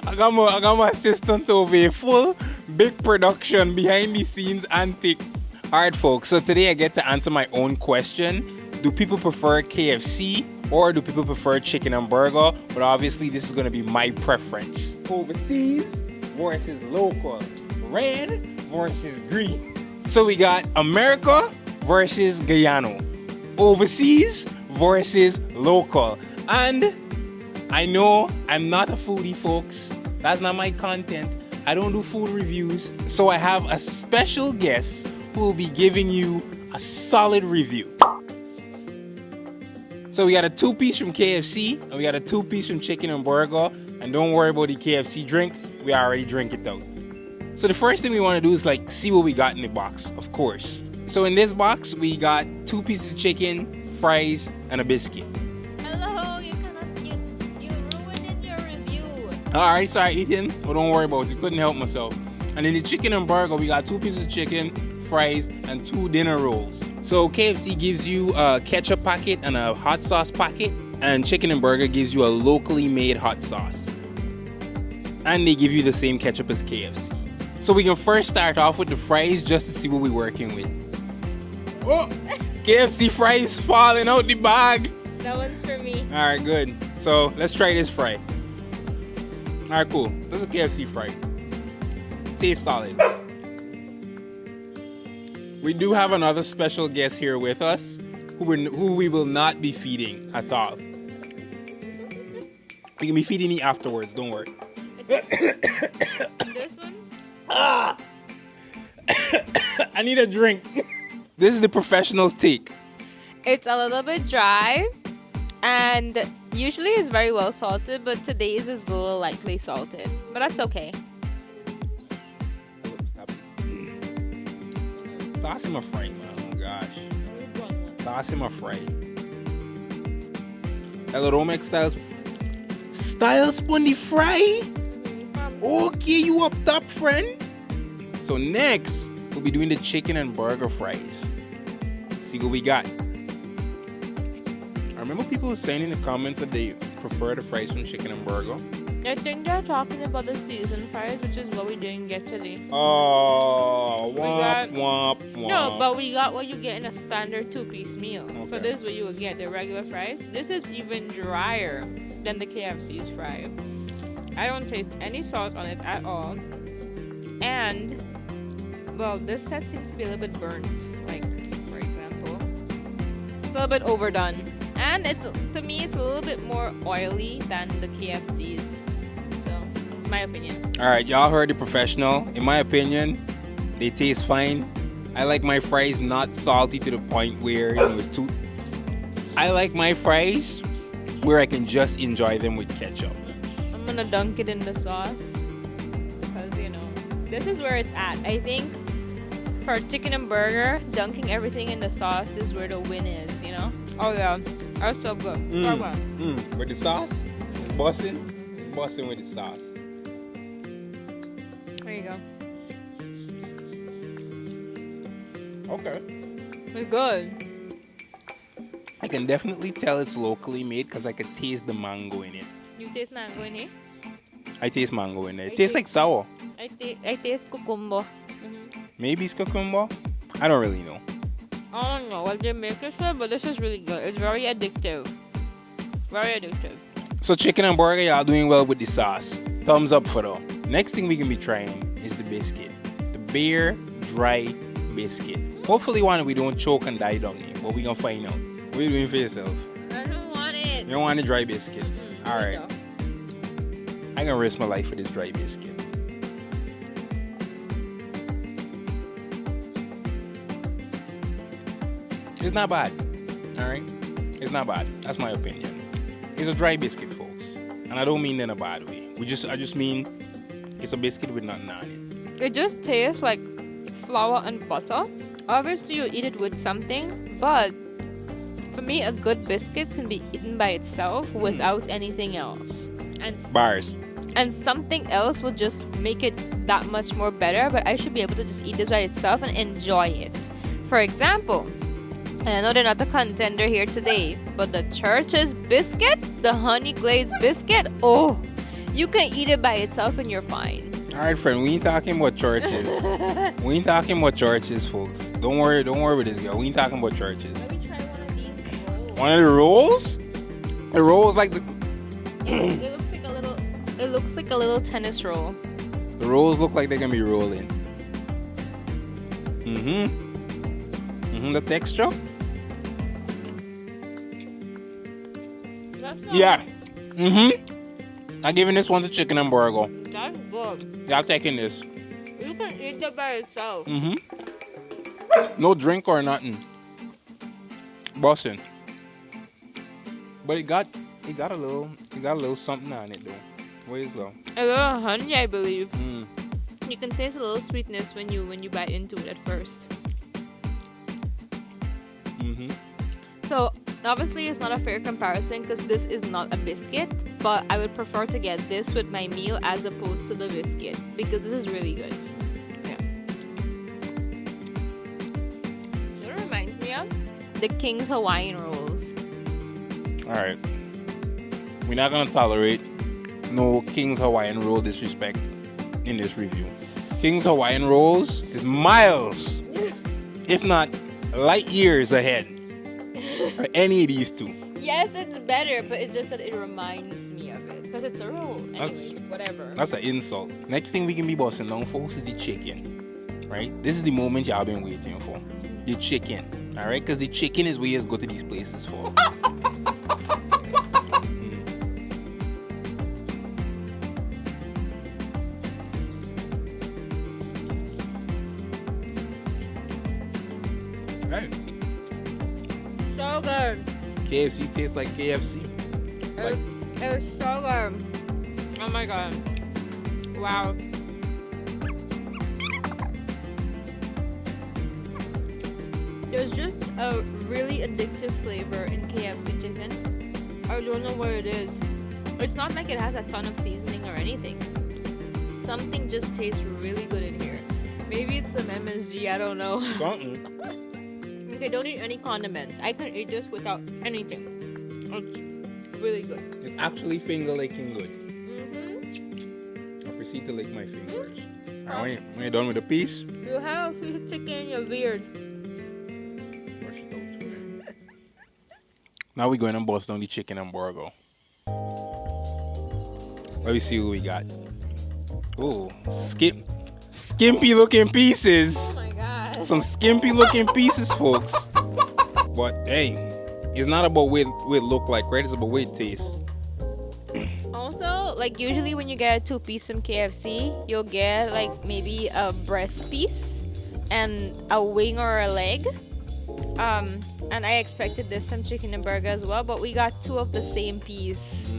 I got my assistant over here. Full big production behind the scenes antics. Alright folks, so today I get to answer my own question. Do people prefer KFC or do people prefer chicken and burger? But obviously this is going to be my preference. Overseas versus local. Red versus green. So we got America versus Guyana. Overseas versus local. And I know I'm not a foodie, folks. That's not my content. I don't do food reviews. So I have a special guest who will be giving you a solid review. So we got a 2-piece from KFC and we got a 2-piece from chicken and burger. And don't worry about the KFC drink. We already drink it out. So the first thing we want to do is like see what we got in the box, of course. So in this box, we got 2 pieces of chicken, fries, and a biscuit. Hello, you ruined your review. Alright, sorry, Ethan. But don't worry about it. Couldn't help myself. And in the chicken and burger, we got 2 pieces of chicken, fries, and 2 dinner rolls. So KFC gives you a ketchup packet and a hot sauce packet. And chicken and burger gives you a locally made hot sauce. And they give you the same ketchup as KFC. So we can first start off with the fries just to see what we're working with. Oh, KFC fries falling out the bag. That one's for me. Alright, good. So let's try this fry. Alright, cool. This is a KFC fry. Tastes solid. We do have another special guest here with us who we will not be feeding at all. We can be feeding you afterwards, don't worry. This one? Ah! I need a drink. This is the professional's take. It's a little bit dry and usually it's very well salted, but today's is a little lightly salted. But that's okay. Toss him a fry, man. Oh gosh. Toss him a fry. Hello, Romex Styles. Styles on the fry? Okay, you up top, friend. So next, we'll be doing the chicken and burger fries. Let's see what we got. I remember people were saying in the comments that they prefer the fries from chicken and burger. I think they're talking about the seasoned fries, which is what we didn't get today. Oh, womp, womp, womp. No, but we got what you get in a standard 2-piece meal. Okay. So this is what you would get, the regular fries. This is even drier than the KFC's fry. I don't taste any salt on it at all. And, well, this set seems to be a little bit burnt. Like, for example, it's a little bit overdone. And it's, to me, it's a little bit more oily than the KFC's. So, it's my opinion. Alright, y'all heard the professional. In my opinion, they taste fine. I like my fries not salty to the point where it was too... I like my fries where I can just enjoy them with ketchup. I'm gonna dunk it in the sauce. Because, you know, this is where it's at. I think for chicken and burger, dunking everything in the sauce is where the win is, you know? Oh yeah, that's so good. With the sauce? Bussin'? Bussin' with the sauce. There you go. Okay. It's good. I can definitely tell it's locally made because I can taste the mango in it. You taste mango in it? I taste mango in it. It tastes like sour. I taste cucumber. Maybe it's cucumber? I don't really know. I don't know what they make this with, but this is really good. It's very addictive. Very addictive. So chicken and burger, y'all doing well with the sauce. Thumbs up for them. Next thing we can be trying is the biscuit. The bare, dry biscuit. Hopefully one we don't choke and die down here, but we gonna find out. What are you doing for yourself? I don't want it. You don't want a dry biscuit? Alright. So. I'm gonna risk my life for this dry biscuit. It's not bad. Alright? It's not bad. That's my opinion. It's a dry biscuit, folks. And I don't mean that in a bad way. I just mean it's a biscuit with nothing on it. It just tastes like flour and butter. Obviously you eat it with something, but for me a good biscuit can be eaten by itself without anything else. And Bars. And something else will just make it that much more better, but I should be able to just eat this by itself and enjoy it. For example, and I know they're not the contender here today, but the Church's biscuit, the honey glazed biscuit, oh, You can eat it by itself and you're fine. All right, friend. We ain't talking about churches. We ain't talking about churches, folks. Don't worry with this girl. We ain't talking about churches. Let me try one of these rolls. One of the rolls? The rolls like the. It looks like a little tennis roll. The rolls look like they're gonna be rolling. The texture? That's not, Yeah. I'm giving this one to chicken and burger. That's good. Yeah, I'm taking this. You can eat it by itself. No drink or nothing. Bussin'. But it got a little something on it though. What is that? A little honey, I believe. Mm. You can taste a little sweetness when you bite into it at first. So obviously it's not a fair comparison because this is not a biscuit, but I would prefer to get this with my meal as opposed to the biscuit because this is really good. Yeah. You know what it reminds me of? The King's Hawaiian rolls. Alright. We're not gonna tolerate no King's Hawaiian roll disrespect in this review. King's Hawaiian rolls is miles, if not light years ahead of any of these two. Yes, it's better, but it's just that it reminds me of it because it's a roll. Anyways, whatever. That's an insult. Next thing we can be busting down, folks, is the chicken. Right? This is the moment y'all been waiting for. The chicken. Alright? Because the chicken is where you go to these places for. Right. So good. KFC tastes like KFC. It's so good. Oh my god. Wow. There's just a really addictive flavor in KFC chicken. I don't know what it is. It's not like it has a ton of seasoning or anything. Something just tastes really good in here. Maybe it's some MSG, I don't know. Okay, don't eat any condiments. I can eat this without anything. It's really good. It's actually finger licking good. I proceed to lick my fingers. Alright, when you're done with the piece, You have a piece of chicken in your beard. brush it out. Now we're going to bust down the chicken and burger. Let me see what we got. Oh, skimpy looking pieces. Oh my god. Some skimpy looking pieces, folks. But hey, it's not about what it look like, right? It's about what it tastes. Also, like usually when you get a 2-piece from KFC, you'll get like maybe a breast piece and a wing or a leg. And I expected this from chicken and burger as well, but we got 2 of the same piece.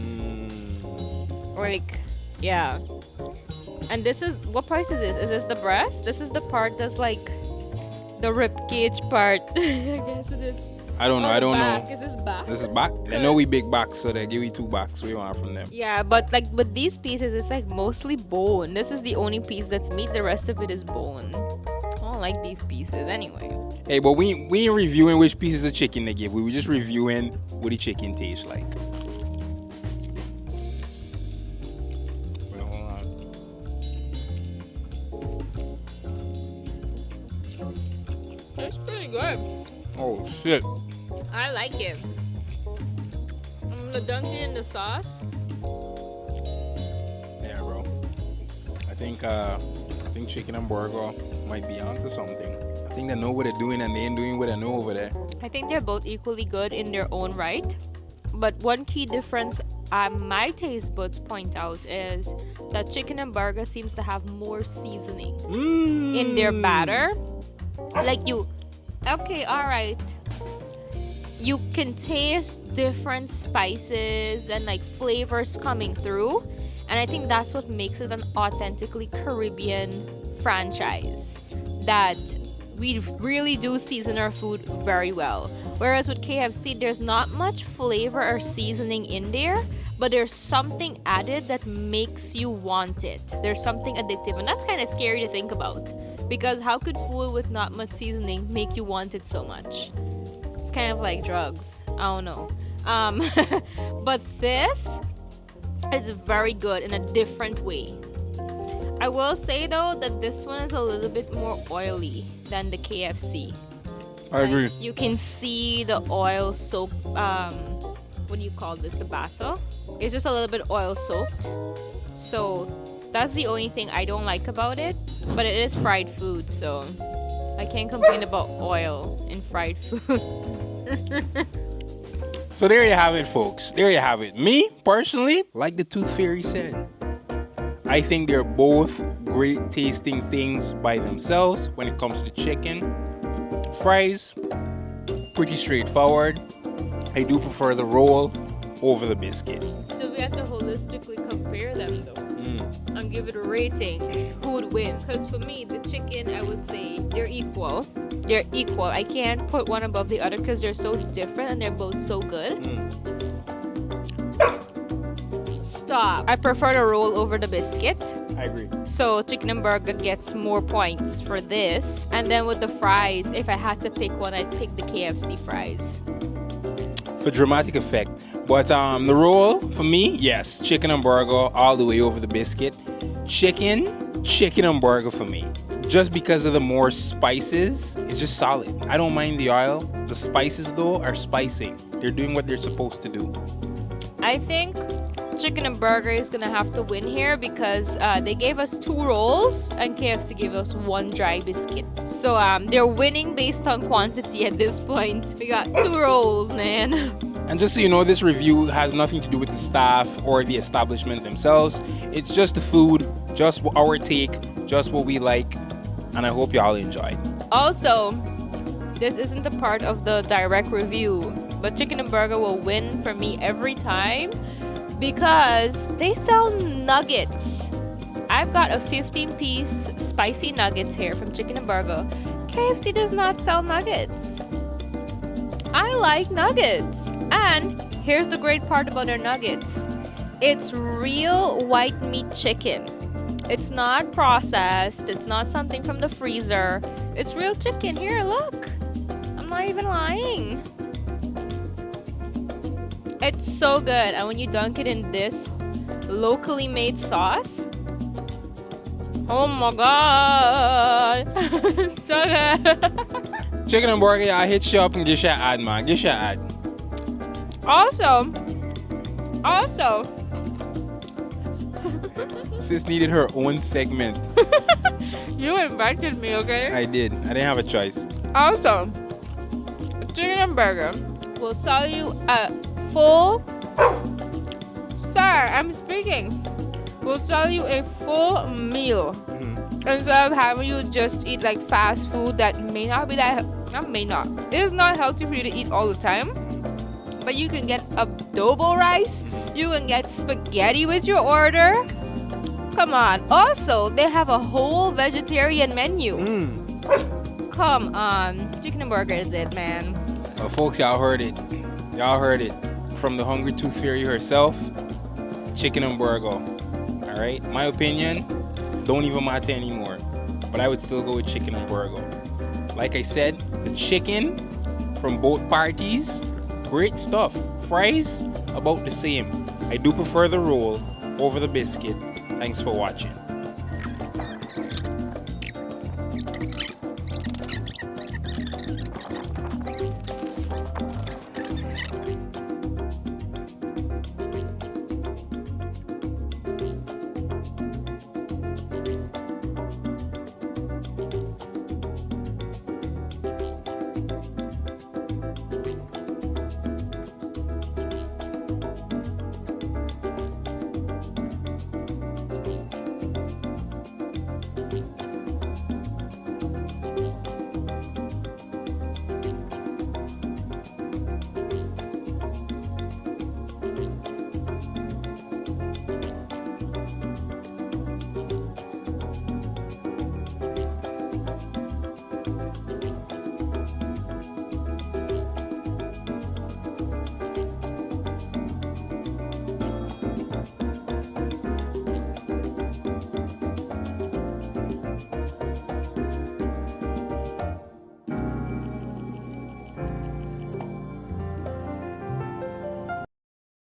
Or like, yeah. And this is, what part is this? Is this the breast? This is the part that's like the rib cage part. I guess it is. I don't know. I don't back. know. Is this back? This is back. I know we big backs, so they give you 2 backs. We want from them. Yeah, but like with these pieces, it's like mostly bone. This is the only piece that's meat. The rest of it is bone. I don't like these pieces anyway. Hey, but we ain't reviewing which pieces of chicken they give. We were just reviewing what the chicken tastes like. Wait, hold on. It's pretty good. Oh shit. I like it. I'm gonna dunk it in the sauce. Yeah, bro. I think chicken and burger might be onto something. I think they know what they're doing and they ain't doing what they know over there. I think they're both equally good in their own right. But one key difference my taste buds point out is that chicken and burger seems to have more seasoning in their batter. Like okay, alright. You can taste different spices and like flavors coming through. And I think that's what makes it an authentically Caribbean franchise. That we really do season our food very well. Whereas with KFC, there's not much flavor or seasoning in there, but there's something added that makes you want it. There's something addictive, and that's kind of scary to think about. Because how could food with not much seasoning make you want it so much? It's kind of like drugs. I don't know. But this It's very good in a different way. I will say though that this one is a little bit more oily than the KFC. I agree. You can see the oil soak. What do you call this? The batter. It's just a little bit oil soaked. So that's the only thing I don't like about it. But it is fried food, so I can't complain about oil in fried food. So there you have it, folks. There you have it. Me, personally, like the Tooth Fairy said, I think they're both great tasting things by themselves when it comes to chicken. Fries, pretty straightforward. I do prefer the roll over the biscuit. So we have to holistically compare them though. And give it a rating. Who would win? Because for me, the chicken, I would say they're equal. They're equal. I can't put one above the other because they're so different and they're both so good. Stop. I prefer the roll over the biscuit. I agree. So chicken and burger gets more points for this. And then with the fries, if I had to pick one, I'd pick the KFC fries. For dramatic effect. But the roll, for me, yes, chicken and burger all the way over the biscuit. Chicken and burger for me. Just because of the more spices, it's just solid. I don't mind the oil. The spices, though, are spicing. They're doing what they're supposed to do. I think chicken and burger is gonna have to win here because they gave us 2 rolls and KFC gave us 1 dry biscuit. So they're winning based on quantity at this point. We got 2 rolls, man. And just so you know, this review has nothing to do with the staff or the establishment themselves. It's just the food, just our take, just what we like, and I hope y'all enjoy. Also, this isn't a part of the direct review, but chicken and burger will win for me every time because they sell nuggets. I've got a 15-piece spicy nuggets here from chicken and burger. KFC does not sell nuggets. I like nuggets. And here's the great part about their nuggets. It's real white meat chicken. It's not processed. It's not something from the freezer. It's real chicken. Here, look. I'm not even lying. It's so good. And when you dunk it in this locally made sauce, oh my god. So good. Chicken and burger, I hit you up and get your ad, man. Get your ad. Also, Sis needed her own segment. you invited me, okay? I did. I didn't have a choice. Also, chicken and burger will sell you a full. Sir, I'm speaking. Will sell you a full meal instead of having you just eat like fast food that may not be that. May not. It is not healthy for you to eat all the time. But you can get adobo rice. You can get spaghetti with your order. Come on. Also, they have a whole vegetarian menu. Come on. Chicken and burger is it, man. Well, folks, y'all heard it. Y'all heard it. From the Hungry Tooth Fairy herself, chicken and burger. All right? My opinion, don't even matter anymore. But I would still go with chicken and burger. Like I said, the chicken from both parties, great stuff. Fries, about the same. I do prefer the roll over the biscuit. Thanks for watching.